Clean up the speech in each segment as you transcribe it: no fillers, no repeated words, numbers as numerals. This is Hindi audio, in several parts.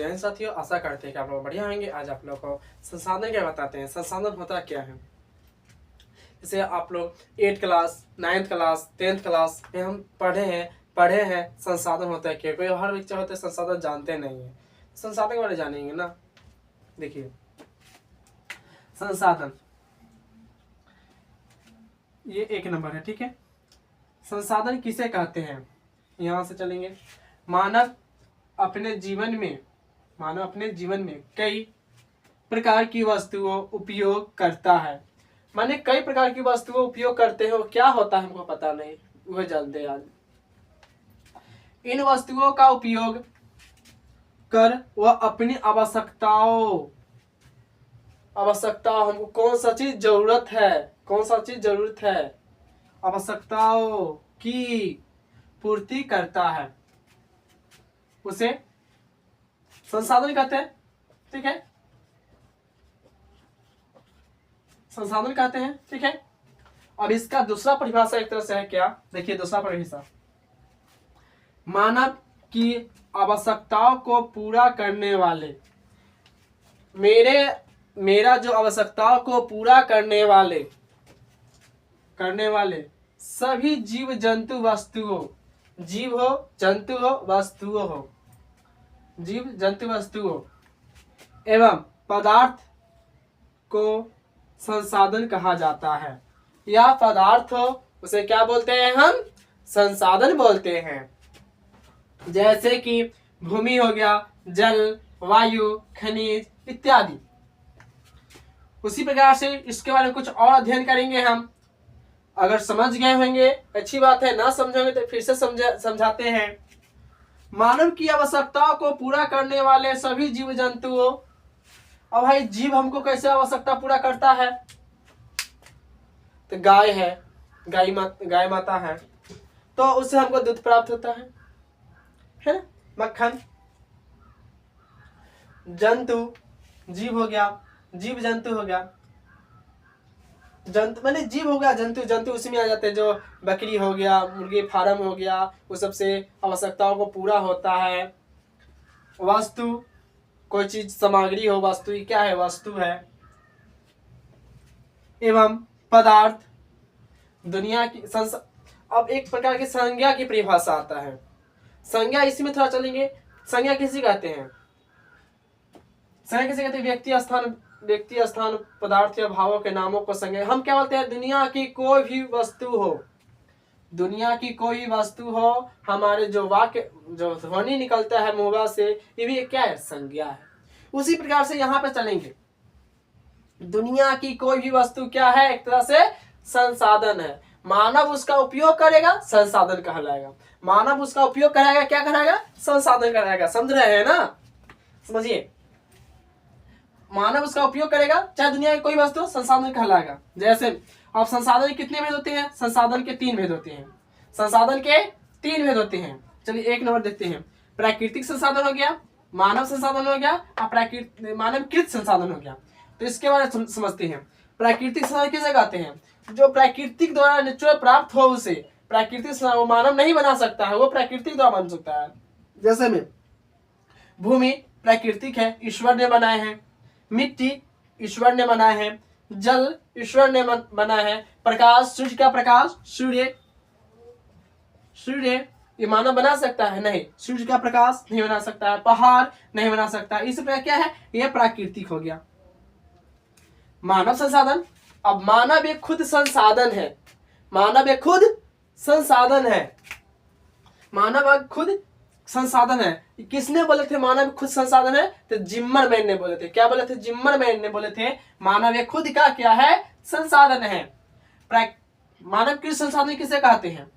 जय हिंद साथियों, आशा करते हैं कि आप लोग बढ़िया होंगे। आज आप लोग को संसाधन क्या बताते हैं। संसाधन होता क्या है। जैसे आप लोग 8th class, 9th class, 10th class में हम पढ़े हैं संसाधन होता है क्या। कोई हर बच्चा होता है संसाधन जानते नहीं है। संसाधन के बारे में जानेंगे ना। देखिए, संसाधन ये 1 नंबर है, ठीक है। संसाधन किसे कहते हैं, यहाँ से चलेंगे। मानव अपने जीवन में कई प्रकार की वस्तुओं उपयोग करता है। माने कई प्रकार की वस्तुओं उपयोग करते हैं। वो क्या होता है हमको पता नहीं, वह जानते हैं आज। इन वस्तुओं का उपयोग कर वह अपनी आवश्यकताओं हमको कौन सा चीज जरूरत है, आवश्यकताओं की पूर्ति करता है, उसे संसाधन कहते हैं, ठीक है। संसाधन कहते हैं, ठीक है। अब इसका दूसरा परिभाषा एक तरह से है क्या, देखिए दूसरा परिभाषा। मानव की आवश्यकताओं को पूरा करने वाले, मेरा जो आवश्यकताओं को पूरा करने वाले सभी जीव जंतु वस्तुओं, जीव हो जंतु हो वस्तुओं एवं पदार्थ को संसाधन कहा जाता है। या पदार्थ हो उसे क्या बोलते हैं हम, संसाधन बोलते हैं। जैसे कि भूमि हो गया, जल, वायु, खनिज इत्यादि। उसी प्रकार से इसके बारे में कुछ और अध्ययन करेंगे हम। अगर समझ गए होंगे अच्छी बात है, ना समझोगे तो फिर से समझाते हैं। मानव की आवश्यकताओं को पूरा करने वाले सभी जीव जंतुओं। अब भाई जीव हमको कैसे आवश्यकता पूरा करता है, तो गाय है, गाय माता है, तो उससे हमको दूध प्राप्त होता है ना, मक्खन। जंतु जीव हो गया, जीव जंतु हो गया, जंतु मैंने जीव हो गया, जंतु उसी में आ जाते हैं। जो बकरी हो गया, मुर्गी फार्म हो गया, वो सबसे आवश्यकताओं को पूरा होता है। वस्तु कोई चीज सामग्री हो, वस्तु क्या है, वस्तु है। एवं पदार्थ दुनिया की अब एक प्रकार की संज्ञा की परिभाषा आता है। संज्ञा इसी में थोड़ा चलेंगे। संज्ञा किसी कहते हैं, संज्ञा किसे कहते हैं, व्यक्ति स्थान पदार्थ या भावों के नामों को संज्ञा। हम क्या बोलते हैं, दुनिया की कोई भी वस्तु हो, हमारे जो वाक्य जो ध्वनि निकलता है मुंह से, ये भी क्या है, संज्ञा है। उसी प्रकार से यहाँ पे चलेंगे। दुनिया की कोई भी वस्तु क्या है, एक तरह से संसाधन है। मानव उसका उपयोग करेगा, संसाधन कहलाएगा। मानव उसका उपयोग कराएगा, क्या कराएगा, संसाधन कराएगा। समझ रहे हैं ना, समझिए। मानव उसका उपयोग करेगा, चाहे दुनिया की कोई वस्तु, संसाधन कहलाएगा। जैसे अब संसाधन कितने भेद होते हैं, संसाधन के 3 भेद होते हैं। संसाधन के 3 भेद होते हैं। चलिए 1 नंबर देखते हैं। प्राकृतिक संसाधन हो गया, मानव संसाधन हो गया, और मानवकृत संसाधन हो गया। तो इसके बारे में समझते हैं। प्राकृतिक संसाधन किसे कहते हैं, जो प्राकृतिक द्वारा नेचुरल प्राप्त हो, उसे प्राकृतिक संसाधन मानव नहीं बना सकता है, वो प्राकृतिक द्वारा बन सकता है। जैसे में भूमि प्राकृतिक है, ईश्वर ने बनाए हैं। मिट्टी ईश्वर ने बनाए हैं। जल ईश्वर ने बनाया है। प्रकाश, सूर्य का प्रकाश, सूर्य ये मानव बना सकता है, नहीं, सूर्य का प्रकाश नहीं बना सकता है। पहाड़ नहीं बना सकता। इस प्रकार क्या है, ये प्राकृतिक हो गया। मानव संसाधन। अब मानव एक खुद संसाधन है, मानव एक खुद संसाधन है। किसने बोले थे मानव खुद संसाधन है, तो जिम्मरमैन ने बोले थे। क्या बोले थे, जिम्मरमैन ने बोले थे मानव एक खुद का क्या है, संसाधन है। मानव कृत संसाधन किसे कहते हैं,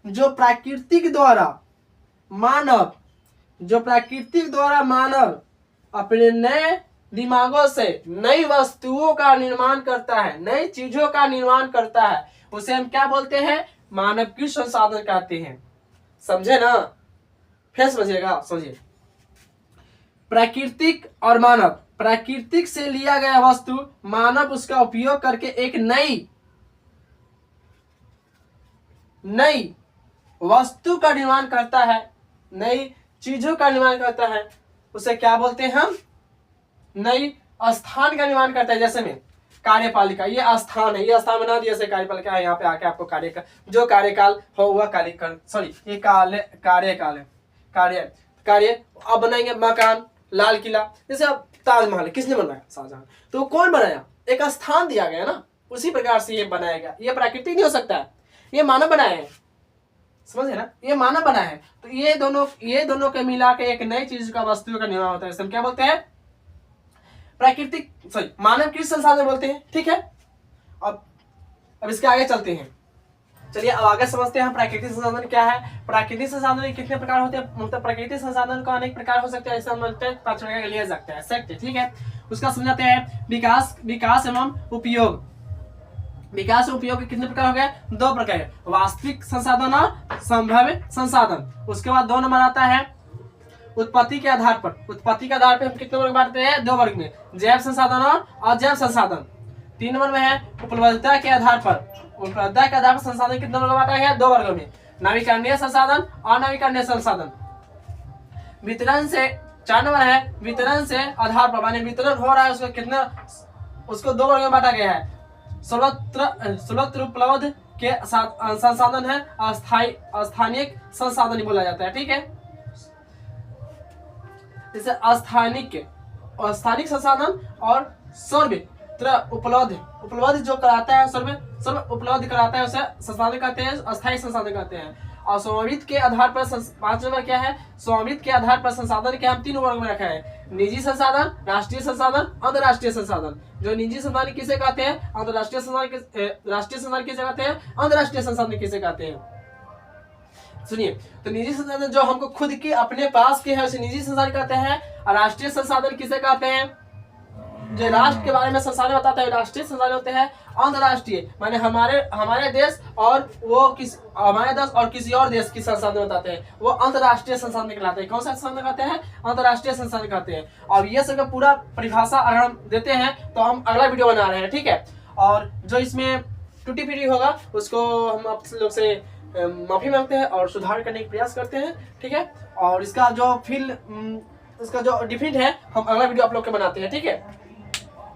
जो प्राकृतिक द्वारा मानव अपने नए दिमागों से नई वस्तुओं का निर्माण करता है, नई चीजों का निर्माण करता है, उसे हम क्या बोलते हैं, मानवकृत संसाधन कहते हैं। समझे ना, फिर समझिएगा, समझिए। प्राकृतिक और मानव। प्राकृतिक से लिया गया वस्तु मानव उसका उपयोग करके एक नई वस्तु का निर्माण करता है, नई चीजों का निर्माण करता है। उसे क्या बोलते हैं हम? नई स्थान का निर्माण करता है। जैसे में कार्यपालिका, ये स्थान है, ये स्थान बना दिया जैसे कार्यपालिका है, यहाँ पे आके आपको जो कार्यकाल हो हुआ कार्यकाल, सॉरी ये कार्यकाल है, कार्य अब बनाएंगे मकान, लाल किला, जैसे अब ताजमहल किसने बनाया? शाहजहां। तो कौन बनाया? एक स्थान दिया गया ना, उसी प्रकार से ये बनाया गया। ये प्राकृतिक नहीं हो सकता है, ये मानव बनाया है, समझे ना, ये मानव बनाया है। तो ये दोनों के मिला के एक नई चीज का, वस्तु का निर्माण होता है। हम क्या बोलते हैं? प्राकृतिक, सॉरी मानव कृषि संसाधन बोलते हैं। ठीक है, अब इसके आगे चलते हैं। चलिए अब आगे समझते हैं हम प्राकृतिक संसाधन क्या है। प्राकृतिक संसाधन कितने प्रकार होते हैं? मतलब प्राकृतिक संसाधन का अनेक प्रकार हो सकते हैं, ऐसा मतलब 5 प्रकार के लिए सकते हैं। ठीक है, उसका समझाते हैं। विकास एवं उपयोग। विकास और उपयोग के कितने प्रकार हो गए? 2 प्रकार है, वास्तविक संसाधन और संभाव्य संसाधन। उसके बाद 2 नंबर आता है उत्पत्ति के आधार पर। उत्पत्ति के आधार पर हम कितने वर्ग बांटते हैं? 2 वर्ग में, जैव संसाधन और अजैव संसाधन। 3 नंबर में है उपलब्धता के आधार पर। उपलब्धता के आधार पर संसाधन कितने वर्ग बांटा है? 2 वर्गों में, नवीकरणीय संसाधन और अनवीकरणीय संसाधन। वितरण से 4 नंबर है वितरण से आधार पर, माने वितरण हो रहा है उसको कितना, उसको 2 वर्ग में बांटा गया है। सर्वत्र उपलब्ध के संसाधन है, स्थानिक संसाधन बोला जाता है। ठीक है, जैसे स्थानिक संसाधन और सर्वत्र उपलब्ध जो कराता है, सर्व उपलब्ध कराता है उसे संसाधन कहते हैं, अस्थायी संसाधन कहते हैं। और स्वामित्व के आधार पर 5 नंबर क्या है? स्वामित्व के आधार पर संसाधन के हम 3 वर्ग में रखा है, निजी संसाधन, राष्ट्रीय संसाधन, अंतरराष्ट्रीय संसाधन। जो निजी संसाधन किसे कहते हैं? अंतरराष्ट्रीय संसाधन। राष्ट्रीय संसाधन किसे कहते हैं? अंतरराष्ट्रीय संसाधन किसे कहते हैं? सुनिए, तो निजी संसाधन जो हमको खुद के अपने पास के है उसे निजी संसाधन कहते हैं। और राष्ट्रीय संसाधन किसे कहते हैं? जो राष्ट्र के बारे में संसाधन बताता है राष्ट्रीय संसाधन होते हैं। अंतरराष्ट्रीय माने हमारे देश और हमारे देश और किसी और देश की संसाधन बताते हैं, वो अंतरराष्ट्रीय संसाधन कहलाते हैं। कौन सा संसाधन कहते हैं? अंतरराष्ट्रीय संसाधन कहते हैं। और ये सब का पूरा परिभाषा अगर हम देते हैं तो हम अगला वीडियो बना रहे हैं। ठीक है, और जो इसमें टूटी फूटी होगा उसको हम आप लोग से माफी मांगते हैं और सुधार करने का प्रयास करते हैं। ठीक है, और इसका जो डिफरेंट है हम अगला वीडियो आप लोग के बनाते हैं। ठीक है,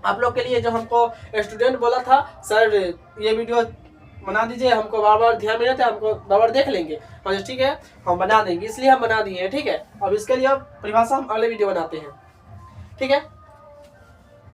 आप लोग के लिए जो हमको स्टूडेंट बोला था सर ये वीडियो बना दीजिए, हमको बार बार ध्यान में रहता है, हमको बार बार देख लेंगे। हाँ ठीक है, हम बना देंगे, इसलिए हम बना दिए हैं। ठीक है, अब इसके लिए अब परिभाषा हम अगले वीडियो बनाते हैं। ठीक है।